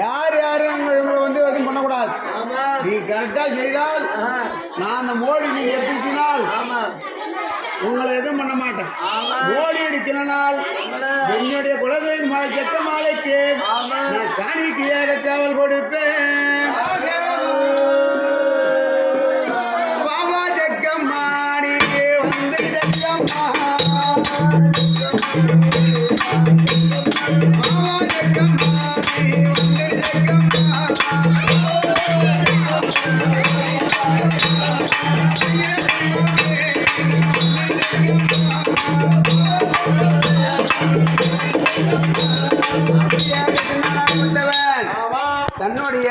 யார் யாரும் இவங்களை வந்து எதுவும் பண்ணக்கூடாது. நீ கரெக்டா செய்தால் நான் அந்த மோடி நீ எடுத்துக்கினால் உங்களை எதுவும் பண்ண மாட்டேன். மோடி அடிக்கலனால் என்னுடைய குலதெய்வ செத்த மாலைக்கு நான் காணிக்கையாக காவல் கொடுப்பேன். பாபா ஜக்கம்மா நீ வந்து ஜக்கம்மா தன்னுடைய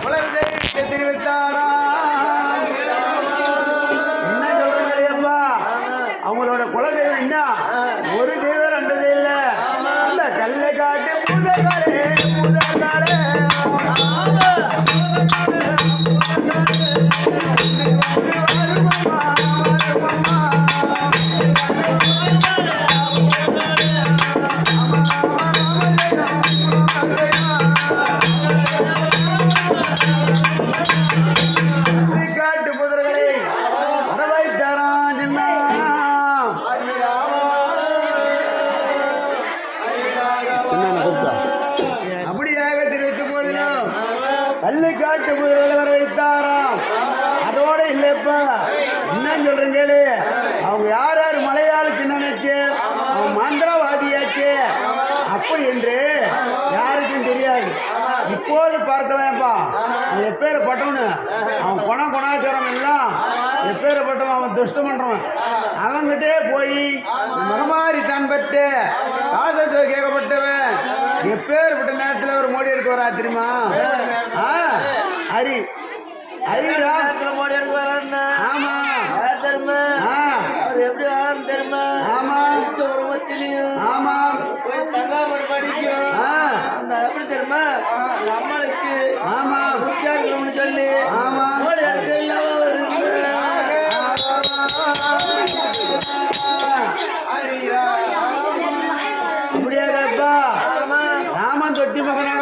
குலதெய்வத்தை தெரிவித்தாராம். என்ன சொல்றீங்கப்பா? அவங்களோட குலதெய்வம் என்ன ஒரு தெய்வம் ரெண்டு தெய்வம் இல்ல, அந்த கல்லை காட்டு பூதகாலே பூதகாலே கல்லுக்காட்டு புதிரை வரவழைத்தாராம். அதோட இல்லப்பா என்ன சொல்றீங்க? அவங்க யார் யார் மலையாள சின்னனுக்கு அவன் மந்திரவாதியாச்சு அப்படி என்று யாருக்கும் தெரியாது. இப்போது பார்க்கலாம்ப்பா அவன் எப்பேற்பட்டவனு, அவன் குணாச்சாரம் எல்லாம் எப்பேற்பட்டவன், அவன் துஷ்டம் பண்றவன். அவங்கிட்டே போய் மகமாரி தான் பட்டு காசை கேட்கப்பட்டவன் எப்பேற்பட்ட நேரத்தில் ஒரு மோடி எடுக்க வரா தெரியுமா? ஹரி ஹரிராம் மோடி எடுக்க வர. ஆமா தெரியுமா? எப்படி வரான்னு தெரியுமா? ஆமா உருவத்திலையும் ஆமா போய் தங்காம படிக்கும். அந்த எப்படி தெரியுமா? நம்மளுக்கு ஆமா முக்கியம் சொல்லி ஆமா மோடி எடுக்க இல்லாம அப்படியாப்பா ராமன் தொட்டி மகனா